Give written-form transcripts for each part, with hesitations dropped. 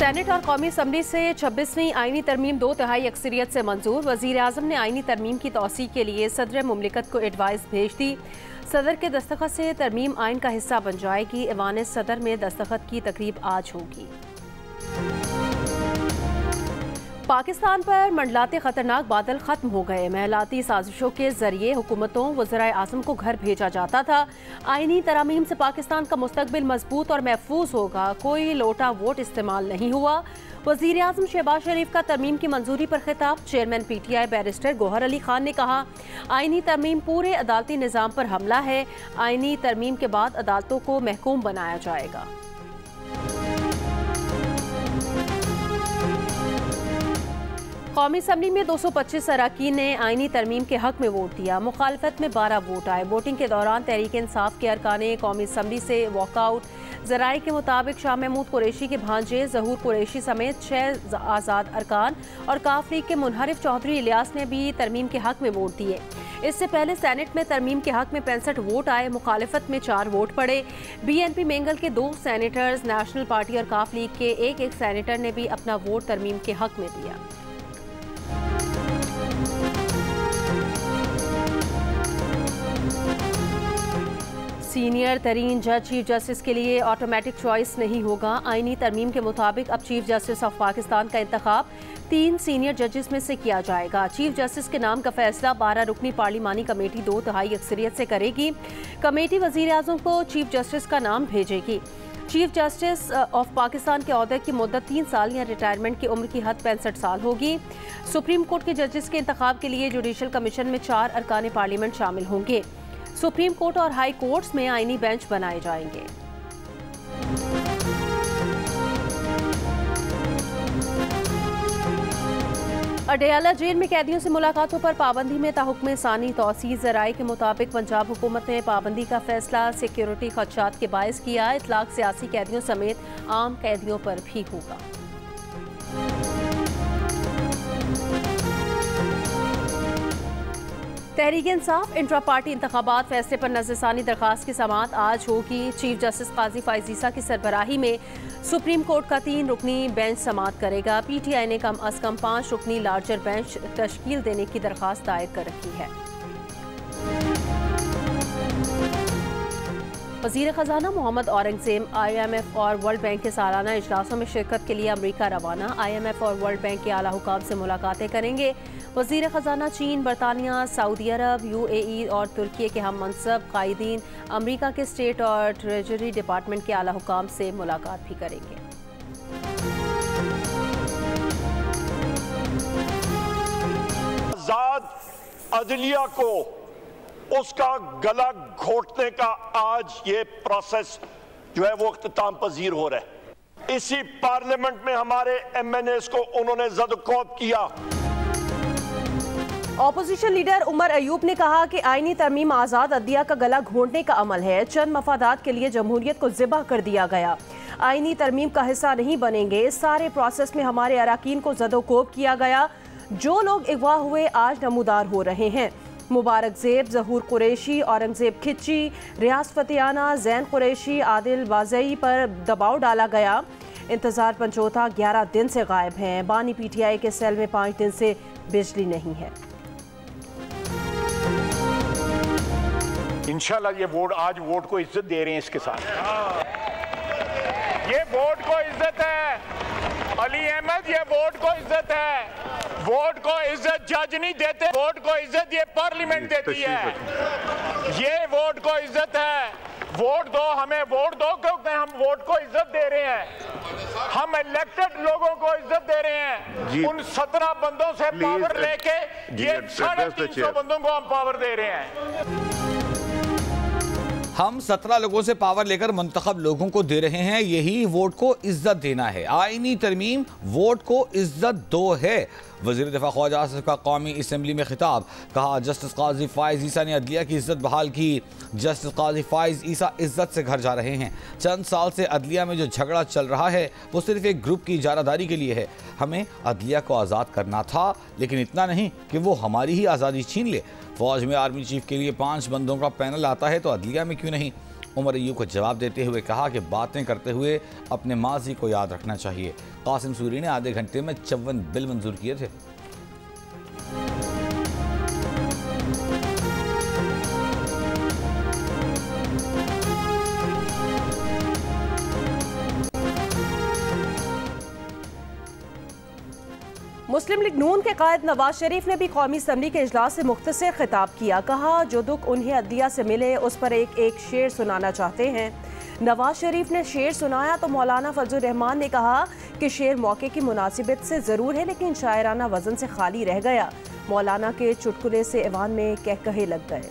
Senate और कौमी assembly से 26वीं आईनी तरमीम 2/3 अक्सरियत से मंजूर। वज़ीर आज़म ने आईनी तरमीम की तौसीक़ के लिए सदर मुमलिकत को एडवाइस भेज दी। सदर के दस्तखत से तरमीम आइन का हिस्सा बन जाएगी। ऐवान सदर में दस्तखत की तकरीब आज होगी। पाकिस्तान पर मंडलाते खतरनाक बादल खत्म हो गए। महलाती साजिशों के जरिए हुकूमतों वज़राए आज़म को घर भेजा जाता था। आईनी तरामीम से पाकिस्तान का मुस्तकबिल मजबूत और महफूज होगा। कोई लोटा वोट इस्तेमाल नहीं हुआ। वज़ीर आज़म शहबाज शरीफ का तरमीम की मंजूरी पर खिताब। Chairman PTI barrister Gohar Ali Khan ने कहा, आईनी तरमीम पूरे अदालती निज़ाम पर हमला है। आईनी तरमीम के बाद अदालतों को महकूम बनाया जाएगा। कौमी असम्बली में 225 अरकान ने आईनी तरमीम के हक में वोट दिया। मुखालफत में 12 वोट आए। वोटिंग के दौरान तहरीक इंसाफ के अरकान कौमी असम्बली से वॉकआउट। ज़राए के मुताबिक शाह महमूद कुरैशी के भांजे ज़हूर कुरैशी समेत 6 आज़ाद अरकान और काफ लीग के मुनहरिफ चौधरी इलियास ने भी तरमीम के हक में वोट दिए। इससे पहले सेनेट में तरमीम के हक में 65 वोट आए। मुखालफत में 4 वोट पड़े। BNP मेंगल के 2 सैनेटर्स, नेशनल पार्टी और काफ लीग के एक सैनेटर ने भी अपना वोट तरमीम के हक में दिया। सीनियर तरीन जज चीफ जस्टिस के लिए ऑटोमेटिक चॉइस नहीं होगा। आईनी तरमीम के मुताबिक अब चीफ जस्टिस ऑफ पाकिस्तान का इंतखाब 3 सीनियर जजेस में से किया जाएगा। चीफ जस्टिस के नाम का फैसला 12 रुकनी पार्लिमानी कमेटी 2/3 अक्सरियत से करेगी। कमेटी वज़ीर आज़म को चीफ जस्टिस का नाम भेजेगी। चीफ जस्टिस ऑफ पाकिस्तान के ओहदे की मुद्दत 3 साल या रिटायरमेंट की उम्र की हद 65 साल होगी। सुप्रीम कोर्ट के जजेस के इंतखाब के लिए जुडिशल कमीशन में 4 अरकान पार्लियामेंट शामिल होंगे। सुप्रीम कोर्ट और हाई कोर्ट्स में आईनी बेंच बनाए जाएंगे। अडयाला जेल में कैदियों से मुलाकातों पर पाबंदी में ताहुक्म सानी तौसीर। ज़राए के मुताबिक पंजाब हुकूमत ने पाबंदी का फैसला सिक्योरिटी खदशात के बायस किया। इतलाक सियासी कैदियों समेत आम कैदियों पर भी होगा। तहरीक इंसाफ इंट्रा पार्टी इंतखाबात फैसले पर नज़रसानी दरख्वास्त की समाअत आज होगी। चीफ जस्टिस काजी फाइज ईसा की सरबराही में सुप्रीम कोर्ट का 3 रुकनी बेंच समाअत करेगा। PTI ने कम अज कम 5 रुकनी लार्जर बेंच तश्कील देने की दरख्वास्त दायर कर रखी है। वज़ीर ख़जाना मोहम्मद औरंगज़ेब IMF और वर्ल्ड बैंक के सालाना इजलासों में शिरकत के लिए अमरीका रवाना। IMF और वर्ल्ड बैंक के आला हुकाम से मुलाकातें करेंगे। वज़ीर ख़जाना चीन, बरतानिया, सऊदी अरब, UAE और तुर्की के हम मनसब कायदीन अमरीका के स्टेट और ट्रेजरी डिपार्टमेंट के आला हुकाम से मुलाकात भी करेंगे। आज़ाद अदलिया को उसका गला घोटने का आज ये प्रोसेस जो है वो इख्तिताम पजीर हो रहा है। इसी पार्लियामेंट में हमारे MNAs को उन्होंने ज़द-ओ-कौब किया। ऑपोजिशन लीडर उमर अयूब ने कहा कि आईनी तरमीम आज़ाद अदलिया का गला घोंटने का अमल है। चंद मफादात के लिए जमहूरियत को ज़िबा कर दिया गया। आईनी तरमीम का हिस्सा नहीं बनेंगे। इस सारे प्रोसेस में हमारे अराकीन को ज़द-ओ-कौब किया गया। जो लोग अगवा हुए आज नमूदार हो रहे हैं। मुबारक ज़ेब, ज़हूर कुरैशी, औरंगज़ेब खिच्ची, रियाज फतियाना, जैन कुरैशी, आदिल वाज़ई पर दबाव डाला गया। इंतज़ार पंचोता 11 दिन से गायब हैं। बानी PTI के सेल में 5 दिन से बिजली नहीं है। इंशाल्लाह ये वोट आज वोट को इज्जत दे रहे हैं। इसके साथ ये वोट को इज्जत है। अली अहमद, ये वोट को इज्जत है। वोट को इज्जत जज नहीं देते, वोट को इज्जत ये पार्लियामेंट देती है। ये वोट को इज्जत है। वोट दो, हमें वोट दो, क्योंकि हम वोट को इज्जत दे रहे हैं। हम इलेक्टेड लोगों को इज्जत दे रहे हैं। उन 17 बंदों से पावर लेके ये 350 बंदों को हम पावर दे रहे हैं। हम 17 लोगों से पावर लेकर मुंतखब लोगों को दे रहे हैं। यही वोट को इज्जत देना है। आईनी तरमीम वोट को इज्जत दो है। वज़ीर दिफा ख्वाजा आसिफ का कौमी असम्बली में खिताब। कहा, जस्टिस काजी फाइज ईसा ने अदलिया की इज्जत बहाल की। जस्टिस काजी फाइज ईसा इज्जत से घर जा रहे हैं। चंद साल से अदलिया में जो झगड़ा चल रहा है वो सिर्फ एक ग्रुप की इजारादारी के लिए है। हमें अदलिया को आज़ाद करना था, लेकिन इतना नहीं कि वो हमारी ही आज़ादी छीन ले। फौज में आर्मी चीफ के लिए 5 बंदों का पैनल आता है तो अदलिया में क्यों नहीं? उमर अयूब को जवाब देते हुए कहा कि बातें करते हुए अपने माजी को याद रखना चाहिए। कासिम सूरी ने आधे घंटे में 54 बिल मंजूर किए थे। मुस्लिम लीग नून के कायद नवाज शरीफ ने भी कौमी असम्बली के इजलास से मुख्तसर खिताब किया। कहा जो दुख उन्हें अदलिया से मिले उस पर एक शेर सुनाना चाहते हैं। नवाज शरीफ ने शेर सुनाया तो मौलाना फजलुर रहमान ने कहा कि शेर मौके की मुनासिबत से ज़रूर है लेकिन शायराना वजन से खाली रह गया। मौलाना के चुटकुले से ऐवान में कहकहे लग गए।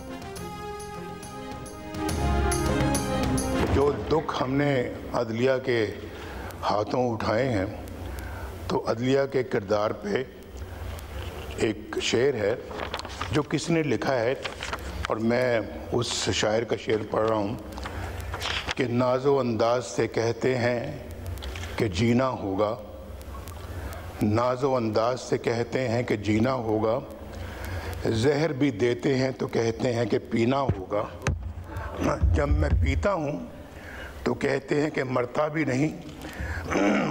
जो दुख हमने अदलिया के हाथों उठाए हैं तो अदलिया के किरदार पे एक शेर है जो किसने लिखा है और मैं उस शायर का शेर पढ़ रहा हूँ कि नाज़ो अंदाज से कहते हैं कि जीना होगा, नाज़ो अंदाज से कहते हैं कि जीना होगा, जहर भी देते हैं तो कहते हैं कि पीना होगा। जब मैं पीता हूँ तो कहते हैं कि मरता भी नहीं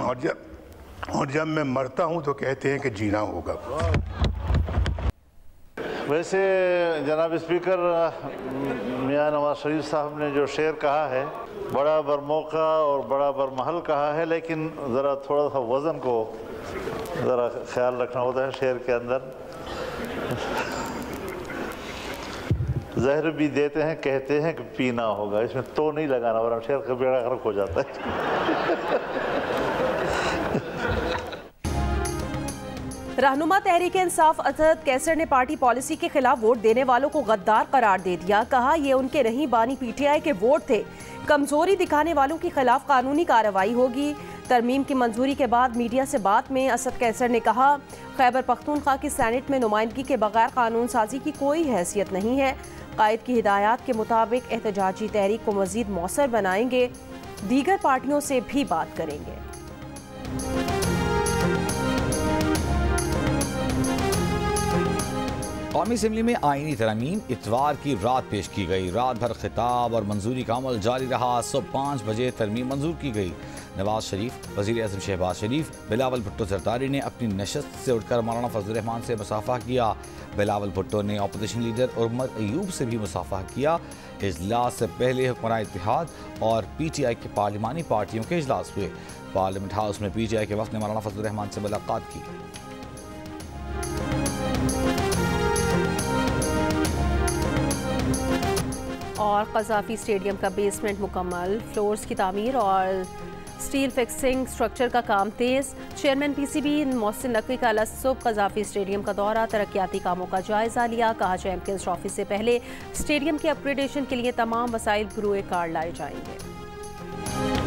और जब मैं मरता हूँ तो कहते हैं कि जीना होगा। वैसे जनाब स्पीकर मियां नवाज शरीफ साहब ने जो शेर कहा है बड़ा बरमौका और बड़ा बरमहल कहा है, लेकिन ज़रा थोड़ा सा वज़न को ज़रा ख्याल रखना होता है शेर के अंदर। जहर भी देते हैं कहते हैं कि पीना होगा, इसमें तो नहीं लगाना वरना शेर का बेड़ा गर्क हो जाता है। रहनुमा तहरीक इंसाफ असद कैसर ने पार्टी पॉलिसी के खिलाफ वोट देने वालों को गद्दार करार दे दिया। कहा ये उनके नहीं बानी पीटीआई के वोट थे, कमजोरी दिखाने वालों के खिलाफ कानूनी कार्रवाई होगी। तरमीम की मंजूरी के बाद मीडिया से बात में असद कैसर ने कहा खैबर पख्तूनख्वा की सेनेट में नुमाइंदगी के बगैर कानून साजी की कोई हैसियत नहीं है। कायद की हिदायत के मुताबिक एहतजाजी तहरीक को मजीद मौसर बनाएंगे, दीगर पार्टियों से भी बात करेंगे। कौमी असम्बली में आईनी तरमीम इतवार की रात पेश की गई। रात भर खिताब और मंजूरी का अमल जारी रहा। सुबह 5 बजे तरमीम मंजूर की गई। नवाज शरीफ, वज़ीर आज़म शहबाज शरीफ, बिलावल भुट्टो जरदारी ने अपनी नशस्त से उठकर मौलाना फजलुर रहमान से मुसाफा किया। बिलावल भुट्टो ने अपोजिशन लीडर उमर अयूब से भी मुसाफा किया। इजलास से पहले हुक्मरान इत्तेहाद और पीटीआई के पार्लिमानी पार्टियों के इजलास हुए। पार्लियामेंट हाउस में पीटीआई के वफ़द ने मौलाना फजलुर रहमान से मुलाकात की। और कज़ाफ़ी स्टेडियम का बेसमेंट मुकम्मल, फ्लोर्स की तामीर और स्टील फिक्सिंग स्ट्रक्चर का काम तेज़। चेयरमैन पीसीबी मोहसिन नकवी का अलसुब कज़ाफ़ी स्टेडियम का दौरा, तरक्याती कामों का जायज़ा लिया। कहा चैंपियंस ट्रॉफी से पहले स्टेडियम के अपग्रेडेशन के लिए तमाम वसाइल बरूए कार लाए जाएंगे।